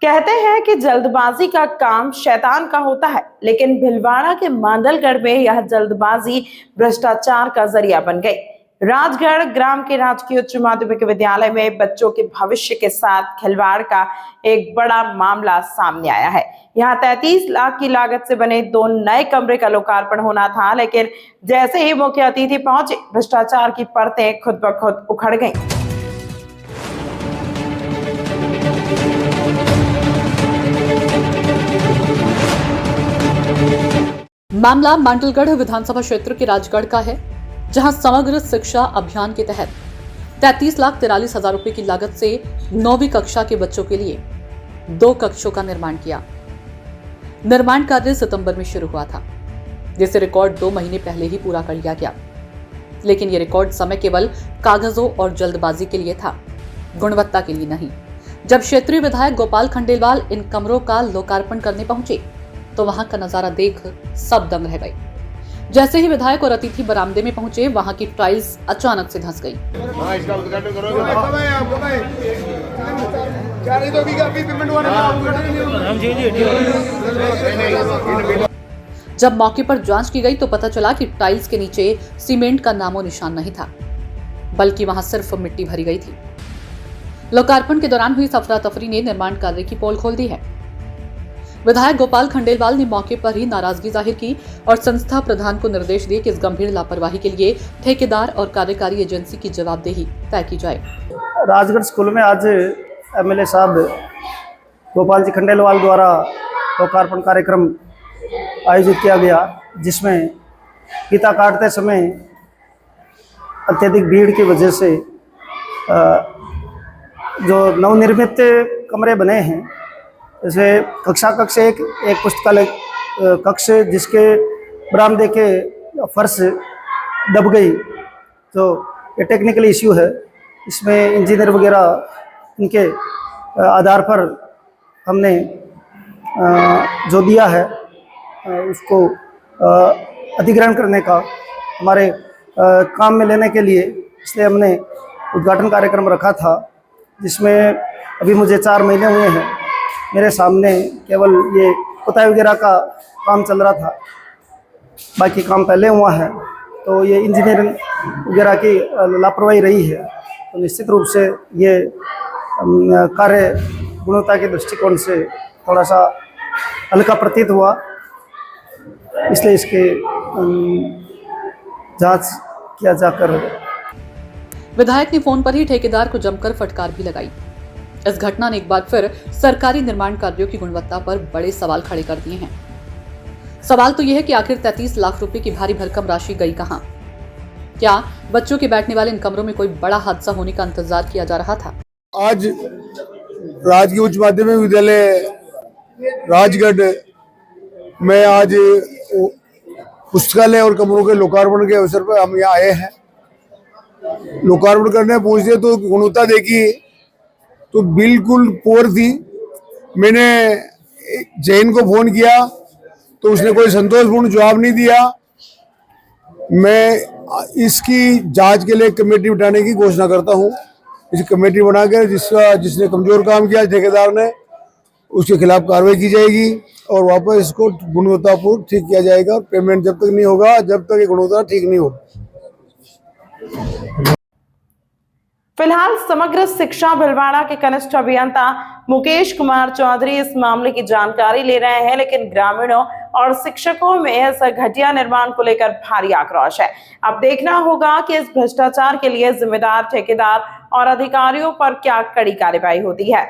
कहते हैं कि जल्दबाजी का काम शैतान का होता है, लेकिन भिलवाड़ा के मांडलगढ़ में यह जल्दबाजी भ्रष्टाचार का जरिया बन गई। राजगढ़ ग्राम के राजकीय उच्च माध्यमिक विद्यालय में बच्चों के भविष्य के साथ खिलवाड़ का एक बड़ा मामला सामने आया है। यहाँ 33 लाख की लागत से बने 2 नए कमरे का लोकार्पण होना था, लेकिन जैसे ही मुख्य अतिथि पहुंचे, भ्रष्टाचार की परतें खुद ब खुद उखड़ गईं। मामला मांडलगढ़ विधानसभा क्षेत्र के राजगढ़ का है, जहां समग्र शिक्षा अभियान के तहत 33,43,000 रुपए की लागत से 9वीं कक्षा के बच्चों के लिए 2 कक्षों का निर्माण किया। निर्माण कार्य सितंबर में शुरू हुआ था, जिसे रिकॉर्ड 2 महीने पहले ही पूरा कर लिया गया। लेकिन यह रिकॉर्ड समय केवल कागजों और जल्दबाजी के लिए था, गुणवत्ता के लिए नहीं। जब क्षेत्रीय विधायक गोपाल खंडेलवाल इन कमरों का लोकार्पण करने पहुंचे, तो वहां का नजारा देख सब दंग रह गए। जैसे ही विधायक और अतिथि बरामदे में पहुंचे, वहां की टाइल्स अचानक से धंस गई। जब मौके पर जांच की गई तो पता चला कि टाइल्स के नीचे सीमेंट का नामो निशान नहीं था, बल्कि वहां सिर्फ मिट्टी भरी गई थी। लोकार्पण के दौरान हुई अफरा तफरी ने निर्माण कार्य की पोल खोल दी है। विधायक गोपाल खंडेलवाल ने मौके पर ही नाराजगी जाहिर की और संस्था प्रधान को निर्देश दिए कि इस गंभीर लापरवाही के लिए ठेकेदार और कार्यकारी एजेंसी की जवाबदेही तय की जाए। राजगढ़ स्कूल में आज एमएलए साहब गोपाल जी खंडेलवाल द्वारा लोकार्पण कार्यक्रम आयोजित किया गया, जिसमें फीता काटते समय अत्यधिक भीड़ की वजह से जो नवनिर्मित कमरे बने हैं, जैसे कक्षा कक्ष एक पुस्तकालय कक्ष, जिसके बरामदे के फर्श दब गई, तो ये टेक्निकल इश्यू है। इसमें इंजीनियर वगैरह इनके आधार पर हमने जो दिया है उसको अधिग्रहण करने का हमारे काम में लेने के लिए, इसलिए हमने उद्घाटन कार्यक्रम रखा था, जिसमें अभी मुझे 4 महीने हुए हैं। मेरे सामने केवल ये पुताई वगैरह का काम चल रहा था, बाकी काम पहले हुआ है। तो ये इंजीनियरिंग वगैरह की लापरवाही रही है, तो निश्चित रूप से ये कार्य गुणवत्ता के दृष्टिकोण से थोड़ा सा हल्का प्रतीत हुआ, इसलिए इसके जांच किया जाकर। विधायक ने फोन पर ही ठेकेदार को जमकर फटकार भी लगाई। इस घटना ने एक बार फिर सरकारी निर्माण कार्यों की गुणवत्ता पर बड़े सवाल खड़े कर दिए हैं। सवाल तो यह है कि आखिर 33 लाख रुपए की भारी भरकम राशि गई कहां? क्या बच्चों के बैठने वाले इन कमरों में कोई बड़ा हादसा होने का इंतजार किया जा रहा था? आज राजकीय उच्च माध्यमिक विद्यालय राजगढ़ में आज पुस्तकालय और कमरों के लोकार्पण के अवसर पर हम यहाँ आए हैं। लोकार्पण करने पहुंचे तो गुणवत्ता देखी तो बिल्कुल पोर थी। मैंने जैन को फोन किया तो उसने कोई संतोषपूर्ण जवाब नहीं दिया। मैं इसकी जांच के लिए कमेटी बिठाने की घोषणा करता हूं। इस कमेटी बनाकर जिसने कमजोर काम किया ठेकेदार ने, उसके खिलाफ कार्रवाई की जाएगी और वापस इसको गुणवत्तापूर्ण ठीक किया जाएगा। और पेमेंट जब तक नहीं होगा, जब तक ये गुणवत्ता ठीक नहीं होगी। फिलहाल समग्र शिक्षा भिलवाड़ा के कनिष्ठ अभियंता मुकेश कुमार चौधरी इस मामले की जानकारी ले रहे हैं, लेकिन ग्रामीणों और शिक्षकों में इस घटिया निर्माण को लेकर भारी आक्रोश है। अब देखना होगा कि इस भ्रष्टाचार के लिए जिम्मेदार ठेकेदार और अधिकारियों पर क्या कड़ी कार्रवाई होती है।